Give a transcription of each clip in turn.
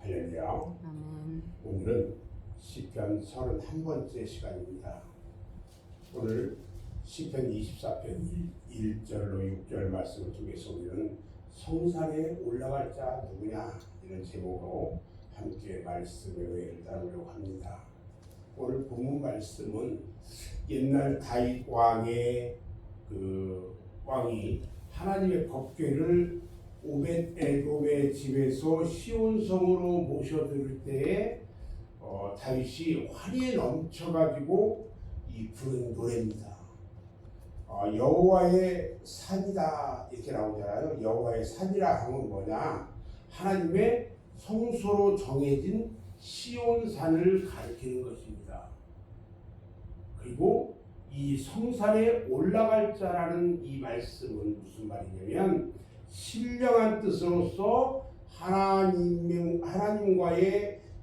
할렐루야. 아멘. 오늘은 시편 31번째 시간입니다. 오늘 시편 24편 1절로 6절 말씀을 통해서 우리는 성산에 올라갈 자 누구냐 이런 제목으로 함께 말씀을 나누려고 합니다. 오늘 본문 말씀은 옛날 다윗 왕의 왕이 하나님의 법궤를 오벳에돔의 집에서 시온성으로 모셔들 때에 다윗이 화리에 넘쳐가지고 이 부른 노래입니다. 여호와의 산이다 이렇게 나오잖아요. 여호와의 산이라 하면 뭐냐? 하나님의 성소로 정해진 시온산을 가리키는 것입니다. 그리고 이 성산에 올라갈 자라는 이 말씀은 무슨 말이냐면 신령한 뜻으로서 하나님과의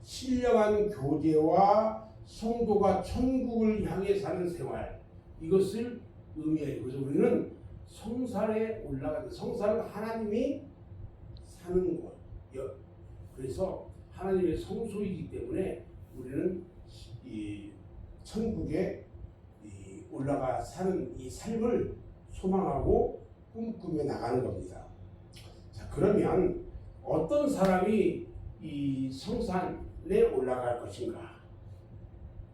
신령한 교제와 성도가 천국을 향해 사는 생활, 이것을 의미해요. 그래서 우리는 성산에 올라가는, 성산은 하나님이 사는 곳, 그래서 하나님의 성소이기 때문에 우리는 이 천국에 올라가 사는 이 삶을 소망하고 꿈꾸며 나가는 겁니다. 자, 그러면 어떤 사람이 이 성산에 올라갈 것인가?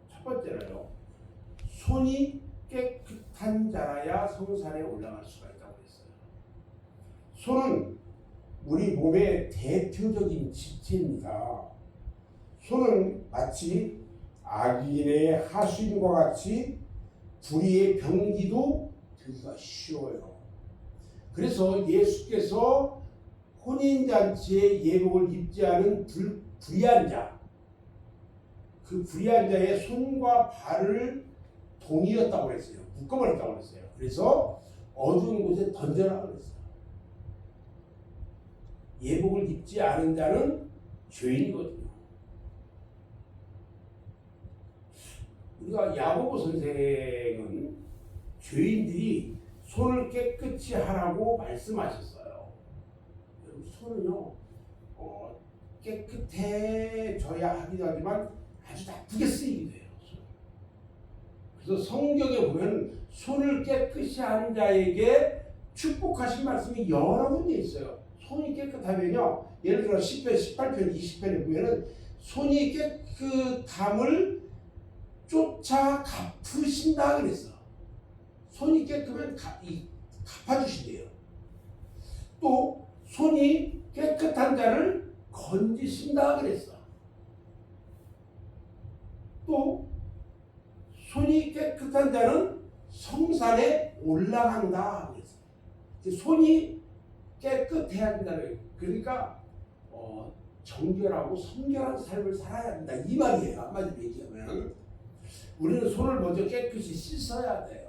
첫 번째로요, 손이 깨끗한 자라야 성산에 올라갈 수가 있다고 했어요. 손은 우리 몸의 대표적인 지체입니다. 손은 마치 악인의 하수인과 같이 불의의 병기도 되기가 쉬워요. 그래서 예수께서 혼인잔치에 예복을 입지 않은 불의한 자, 그 불의한 자의 손과 발을 동이었다고 했어요. 묶어버렸다고 했어요. 그래서 어두운 곳에 던져라고 했어요. 예복을 입지 않은 자는 죄인이거든요. 우리가 야고보 선생은 죄인들이 손을 깨끗이 하라고 말씀하셨어요. 여러분, 손은요 깨끗해져야 하기도 하지만 아주 나쁘게 쓰이기도 해요. 그래서 성경에 보면 손을 깨끗이 하는 자에게 축복하신 말씀이 여러 군데 있어요. 손이 깨끗하면요, 예를 들어 시편 18편 20편에 보면은 손이 깨끗함을 쫓아 갚으신다 그랬어. 손이 깨끗하면 갚아주신대요. 또 손이 깨끗한 자를 건지신다 그랬어. 또 손이 깨끗한 자는 성산에 올라간다 그랬어. 손이 깨끗해야 된다는 거예요. 그러니까 정결하고 성결한 삶을 살아야 된다 이 말이에요. 한마디로 얘기하면 우리는 손을 먼저 깨끗이 씻어야 돼요.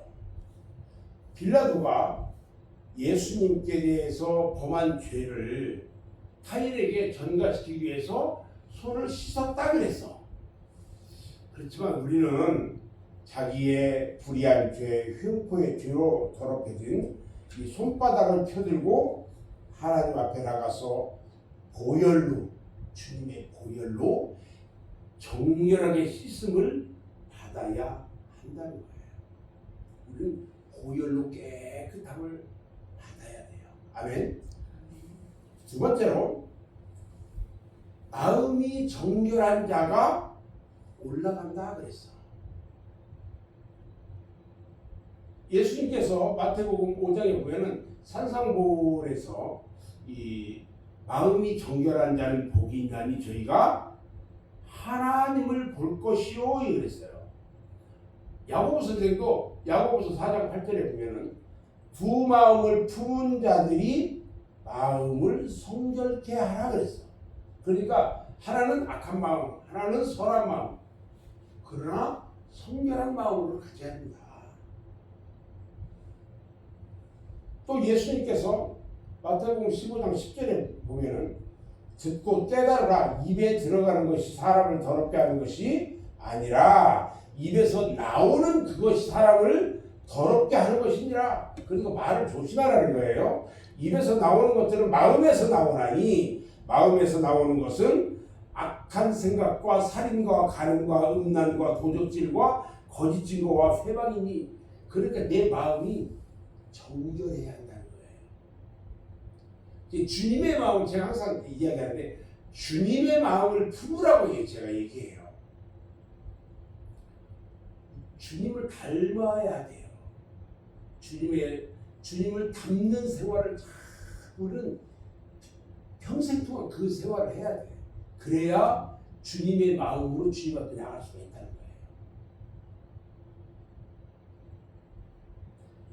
빌라도가 예수님께 대해서 범한 죄를 타인에게 전가시키기 위해서 손을 씻었다 그랬어. 그렇지만 우리는 자기의 불의한 죄, 흉포의 죄로 더럽혀진 이 손바닥을 펴들고 하나님 앞에 나가서 보혈로, 주님의 보혈로 정결하게 씻음을 받아야 한다는 거예요. 우리는 보혈로 깨끗함을 받아야 돼요. 아멘. 두 번째로, 마음이 정결한 자가 올라간다 그랬어. 예수님께서 마태복음 5장에 보면은 산상보에서 이 마음이 정결한 자는 복이 있나니 저희가 하나님을 볼 것이요 이랬어요. 야고보 선생도 야고보서 4장 8절에 보면은 두 마음을 품은 자들이 마음을 성결케 하라 그랬어. 그러니까 하나는 악한 마음, 하나는 선한 마음, 그러나 성결한 마음으로 가져야 합니다. 또 예수님께서 마태복음 15장 10절에 보면은 듣고 깨달으라, 입에 들어가는 것이 사람을 더럽게 하는 것이 아니라 입에서 나오는 그것이 사람을 더럽게 하는 것이니라. 그러니까 말을 조심하라는 거예요. 입에서 나오는 것들은 마음에서 나오나니 마음에서 나오는 것은 악한 생각과 살인과 간음과 음란과 도적질과 거짓 증거와 회방이니. 그러니까 내 마음이 정결해야 한다는 거예요. 주님의 마음, 제가 항상 이야기하는데 주님의 마음을 품으라고 제가 얘기해요. 주님을 닮아야 돼요. 주님을 닮는 생활을 우리는 평생 동안 그 생활을 해야 돼. 그래야 주님의 마음으로 주님 앞에 나갈 수가 있다는 거예요.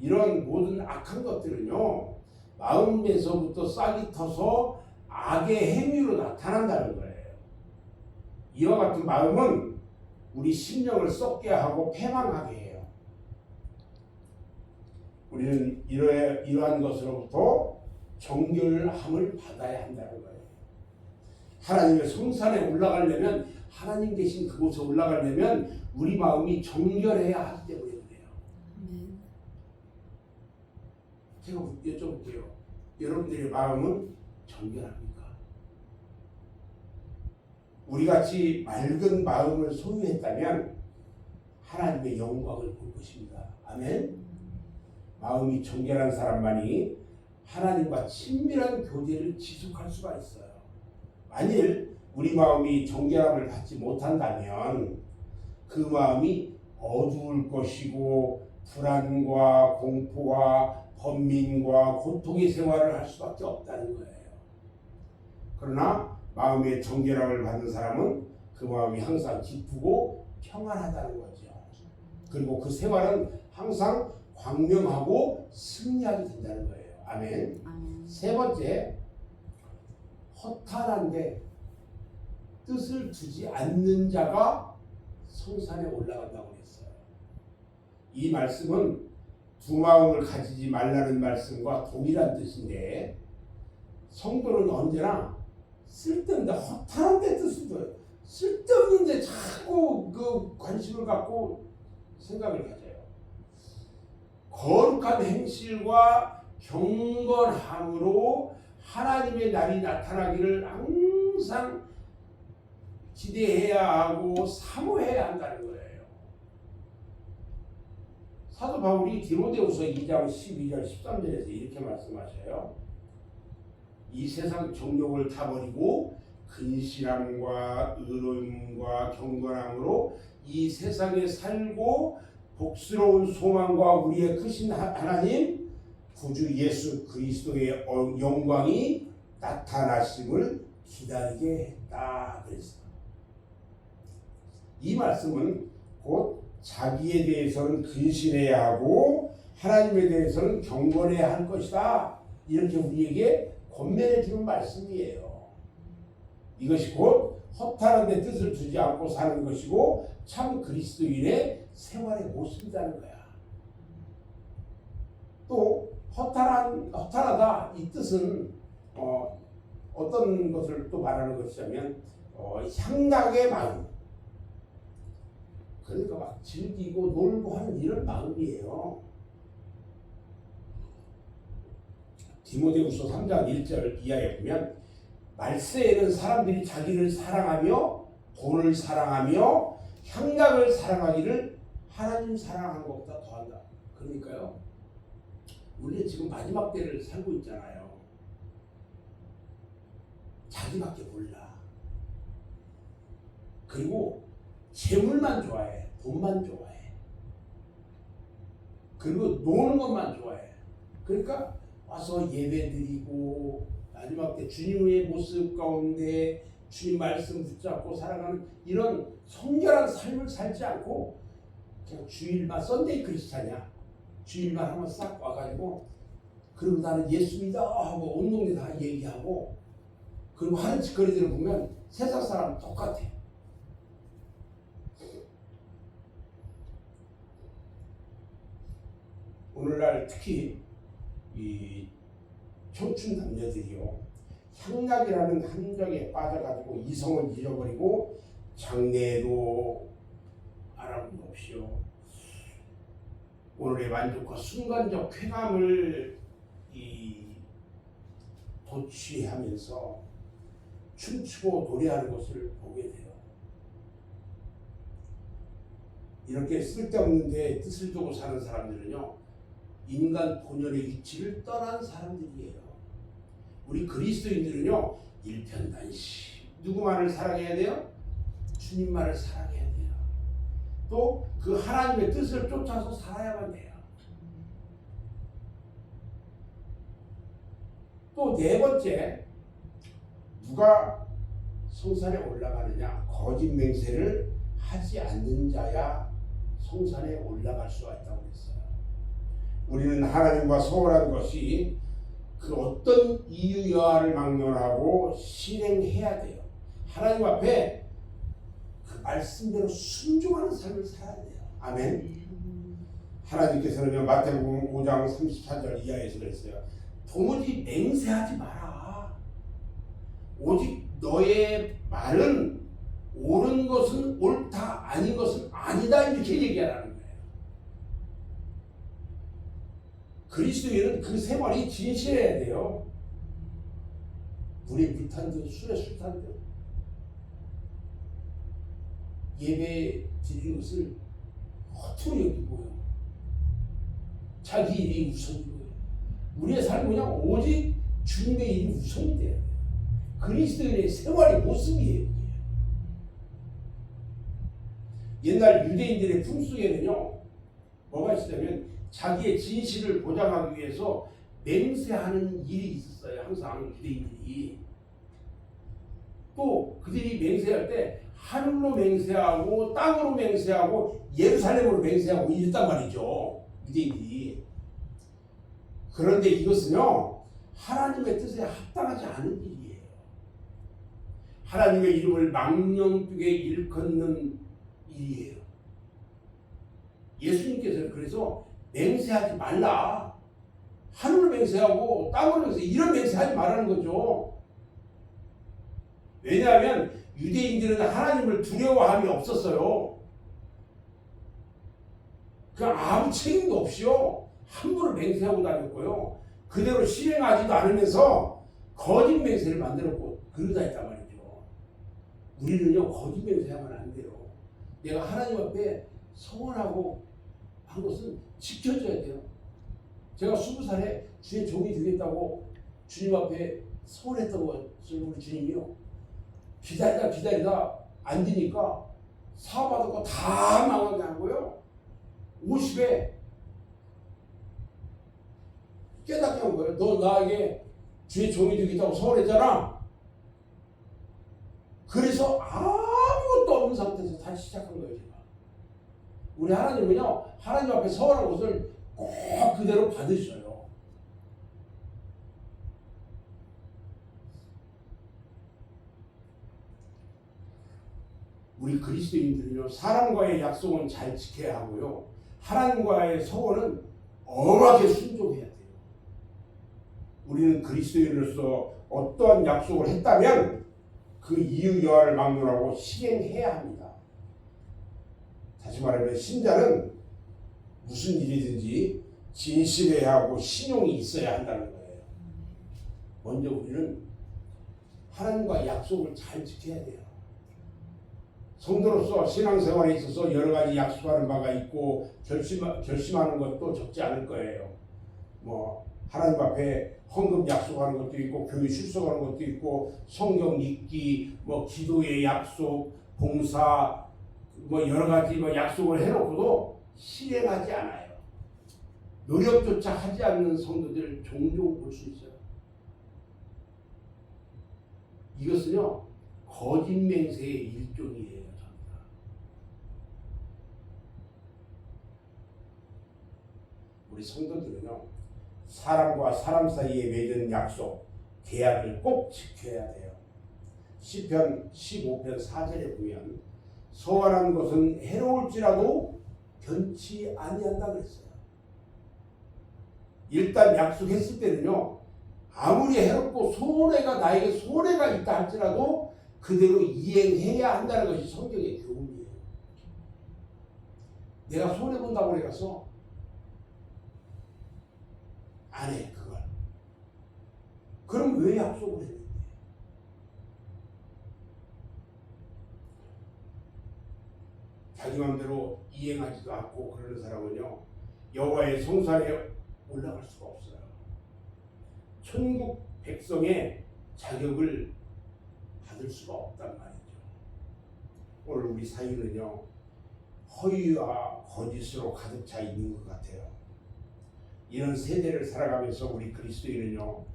이런 모든 악한 것들은요, 마음에서부터 싹이 터서 악의 행위로 나타난다는 거예요. 이와 같은 마음은 우리 심령을 썩게 하고 패망하게 해요. 우리는 이러한 것으로부터 정결함을 받아야 한다는 거예요. 하나님의 성산에 올라가려면, 하나님 계신 그곳에 올라가려면 우리 마음이 정결해야 하기 때문에 그래요. 제가 여쭤볼게요. 여러분들의 마음은 정결합니까? 우리같이 맑은 마음을 소유했다면 하나님의 영광을 볼 것입니다. 아멘. 마음이 정결한 사람만이 하나님과 친밀한 교제를 지속할 수가 있어요. 만일 우리 마음이 정결함을 갖지 못한다면 그 마음이 어두울 것이고 불안과 공포와 번민과 고통의 생활을 할 수밖에 없다는 거예요. 그러나 마음의 정결함을 받는 사람은 그 마음이 항상 기쁘고 평안하다는 거죠. 그리고 그 생활은 항상 광명하고 승리하게 된다는 거예요. 아멘. 세 번째, 허탄한데 뜻을 두지 않는 자가 성산에 올라간다고 했어요. 이 말씀은 두 마음을 가지지 말라는 말씀과 동일한 뜻인데, 성도는 언제나 쓸데없는데 허탄한데 뜻을 둬요. 쓸데없는데 자꾸 그 관심을 갖고 생각을 가져요. 거룩한 행실과 경건함으로 하나님의 날이 나타나기를 항상 기대해야 하고 사모해야 한다는 거예요. 사도 바울이 디모데후서 2장 12절 13절에서 이렇게 말씀하셔요. 이 세상 정욕을 타버리고 근실함과 의로움과 경건함으로 이 세상에 살고 복스러운 소망과 우리의 크신 하나님 구주 예수 그리스도의 영광이 나타나심을 기다리게 했다 그랬어요. 이 말씀은 곧 자기에 대해서는 근신해야 하고 하나님에 대해서는 경건해야 할 것이다, 이렇게 우리에게 권면해 주는 말씀이에요. 이것이 곧 허탄한 데 뜻을 두지 않고 사는 것이고 참 그리스도인의 생활의 모습이라는 거야. 또 허탄하다 이 뜻은 어떤 것을 또 말하는 것이냐면 향락의 마음, 그러니까 막 즐기고 놀고 하는 이런 마음이에요. 디모데후서 3장 1절 이하에 보면 말세에는 사람들이 자기를 사랑하며 돈을 사랑하며 향락을 사랑하기를 하나님 사랑하는 것보다 더한다. 그러니까요, 우리는 지금 마지막 때를 살고 있잖아요. 자기밖에 몰라. 그리고 재물만 좋아해. 돈만 좋아해. 그리고 노는 것만 좋아해. 그러니까 와서 예배드리고 마지막 때 주님의 모습 가운데 주님 말씀 붙잡고 살아가는 이런 성결한 삶을 살지 않고 그냥 주일만 썬데이 크리스찬이야. 주일만 한번 싹 와가지고 그리고 나는 예수 믿어 하고 온 동네 다 얘기하고 그리고 하는 짓거리들을 보면 세상 사람 똑같아. 오늘날 특히 이 청춘 남녀들이요, 향락이라는 함정에 빠져가지고 이성을 잃어버리고 장래에도 알아보고 없이요, 오늘의 만족과 순간적 쾌감을 도취하면서 춤추고 노래하는 것을 보게 돼요. 이렇게 쓸데없는 데 뜻을 두고 사는 사람들은요, 인간 본연의 위치를 떠난 사람들이에요. 우리 그리스도인들은요, 일편단심 누구만을 사랑해야 돼요? 주님만을 사랑해야 돼요. 또 그 하나님의 뜻을 쫓아서 살아야만 돼요. 또 네 번째, 누가 성산에 올라가느냐? 거짓 맹세를 하지 않는 자야 성산에 올라갈 수가 있다고 했어요. 우리는 하나님과 소원한 것이 그 어떤 이유 여하를 막론하고 실행해야 돼요. 하나님 앞에 그 말씀대로 순종하는 삶을 살아야 돼요. 아멘. 하나님께서는 마태복음 5장 34절 이하에서 그랬어요. 도무지 맹세하지 마라. 오직 너의 말은 옳은 것은 옳다, 아닌 것은 아니다, 이렇게 얘기하라는 거예요. 그리스도인은 그 생활이 진실해야 돼요. 물에 불탄 듯 술에 술 탄 듯 예배 드리는 것을 허투루 여기고요. 자기 일이 우선이고요. 우리의 삶은 그냥 오직 주님의 일이 우선이 돼야 돼요. 그리스도인의 생활의 모습이에요. 옛날 유대인들의 풍속에는요, 뭐가 있었냐면 자기의 진실을 보장하기 위해서 맹세하는 일이 있었어요. 항상 유대인들이. 또 그들이 맹세할 때 하늘로 맹세하고 땅으로 맹세하고 예루살렘으로 맹세하고 이랬단 말이죠. 유대인들이. 그런데 이것은요, 하나님의 뜻에 합당하지 않은 일이에요. 하나님의 이름을 망령되게 일컫는 일이에요. 예수님께서는 그래서 맹세하지 말라. 하늘로 맹세하고 땅으로 맹세, 이런 맹세하지 말라는 거죠. 왜냐하면 유대인들은 하나님을 두려워함이 없었어요. 그 아무 책임도 없이요, 함부로 맹세하고 다녔고요. 그대로 실행하지도 않으면서 거짓 맹세를 만들었고 그러다 했단 말이죠. 우리는요, 거짓 맹세하면 안 돼요. 내가 하나님 앞에 서원하고 한 것은 지켜줘야 돼요. 제가 20살에 주의 종이 되겠다고 주님 앞에 서원했다고 우리 주님이요, 기다리다 안 되니까 사업받았고 다 망하게 하고요, 50에 깨닫게 한 거예요. 너 나에게 주의 종이 되겠다고 서원했잖아. 그래서 아무것도 없는 상태에서 다시 시작한 거예요. 제가. 우리 하나님은요, 하나님 앞에 서원한 것을 꼭 그대로 받으셔요. 우리 그리스도인들은요, 사람과의 약속은 잘 지켜야 하고요, 하나님과의 서원은 엄하게 순종해야 돼요. 우리는 그리스도인으로서 어떠한 약속을 했다면 그 이유 여하를 막론하고 실행해야 합니다. 다시 말하면 신자는 무슨 일이든지 진실해야 하고 신용이 있어야 한다는 거예요. 먼저 우리는 하나님과 약속을 잘 지켜야 돼요. 성도로서 신앙생활에 있어서 여러 가지 약속하는 바가 있고 결심하는 것도 적지 않을 거예요. 뭐 하나님 앞에 헌금 약속하는 것도 있고, 교회 출석하는 것도 있고, 성경 읽기, 뭐 기도의 약속, 봉사, 뭐 여러 가지 뭐 약속을 해놓고도 실행하지 않아요. 노력조차 하지 않는 성도들 종종 볼 수 있어요. 이것은요, 거짓 맹세의 일종이에요. 우리 성도들은요, 사람과 사람 사이에 맺은 약속, 계약을 꼭 지켜야 돼요. 시편 15편 4절에 보면 서원한 것은 해로울지라도 변치 아니한다 그랬어요. 일단 약속했을 때는요, 아무리 해롭고 나에게 손해가 있다 할지라도 그대로 이행해야 한다는 것이 성경의 교훈이에요. 내가 손해본다고 해서 안 해, 그걸. 그럼 왜 약속을 했는데? 자기 마음대로 이행하지도 않고 그러는 사람은요 여호와의 성산에 올라갈 수가 없어요. 천국 백성의 자격을 받을 수가 없단 말이죠. 오늘 우리 사회는요 허위와 거짓으로 가득 차 있는 것 같아요. 이런 세대를 살아가면서 우리 그리스도인은요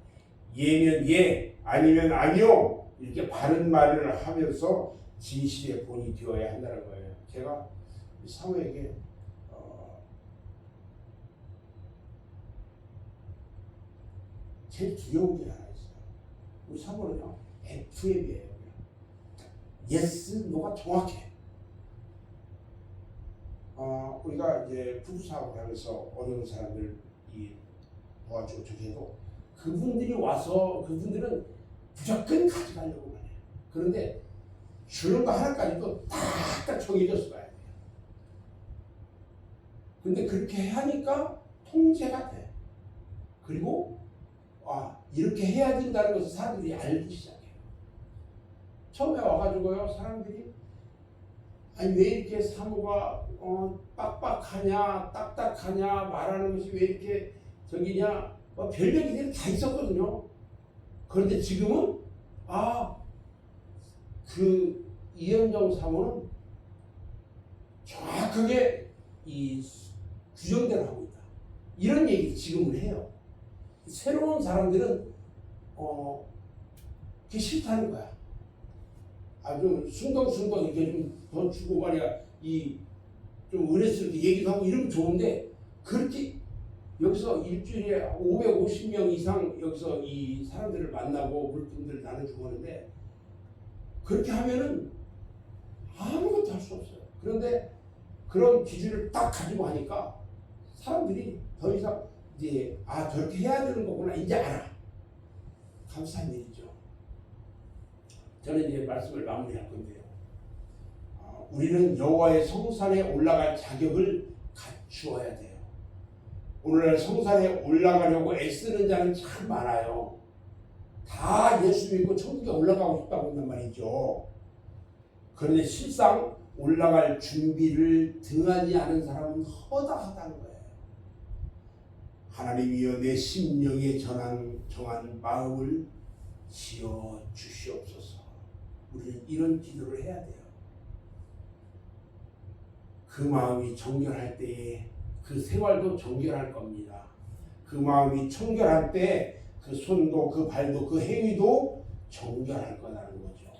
예면 예 아니면 아니요 이렇게 바른 말을 하면서 진실의 본이 되어야 한다는 거예요. 제가 사모에게 제일 두려운 게 하나 있어요. 우리 사모는요 FM이에요. 예스 노가 정확해. 우리가 이제 부부 사업을 하면서 어려운 사람들 도와주고 저기 해도 그분들이 와서 그분들은 무조건 가져가려고 해요. 그런데 주는 거 하나까지도 딱딱 정해져서 가야 돼요. 근데 그렇게 하니까 통제가 돼. 그리고 이렇게 해야 된다는 것을 사람들이 알기 시작해요. 처음에 와가지고요 사람들이 아니 왜 이렇게 사모가 빡빡하냐 딱딱하냐 말하는 것이 왜 이렇게 저기냐 별 얘기들이 다 있었거든요. 그런데 지금은 그 이현정 사모는 정확하게 이 규정대로 하고 있다. 이런 얘기 지금은 해요. 새로운 사람들은 그게 싫다는 거야. 좀 숭덩숭덩 이렇게 좀 더 주고 말이야 좀 은혜스럽게 얘기도 하고 이러면 좋은데 그렇게 여기서 일주일에 550명 이상 여기서 이 사람들을 만나고 물품들을 나눠주고 하는데 그렇게 하면은 아무것도 할 수 없어요. 그런데 그런 기준을 딱 가지고 하니까 사람들이 더 이상 이제 저렇게 해야 되는 거구나 이제 알아. 감사한 일이죠. 저는 이제 말씀을 마무리할 건데요. 우리는 여호와의 성산에 올라갈 자격을 갖추어야 돼요. 오늘날 성산에 올라가려고 애쓰는 자는 참 많아요. 다 예수 믿고 천국에 올라가고 싶다고 한단 말이죠. 그런데 실상 올라갈 준비를 등하지 않은 사람은 허다하다는 거예요. 하나님이여 내 심령에 정한 마음을 지어 주시옵소서. 우리는 이런 기도를 해야 돼요. 그 마음이 정결할 때에 그 생활도 정결할 겁니다. 그 마음이 청결할 때 그 손도 그 발도 그 행위도 정결할 거라는 거죠.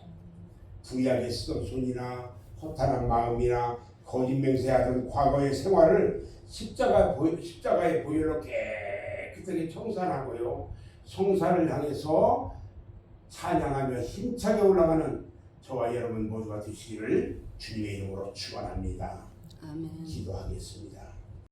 부유하게 쓰던 손이나 허탄한 마음이나 거짓 맹세하던 과거의 생활을 십자가의 보혈로 깨끗하게 청산하고요. 성산을 향해서 찬양하며 힘차게 올라가는 저와 여러분 모두가 되시기를 주님의 이름으로 축원합니다. 아멘. 기도하겠습니다.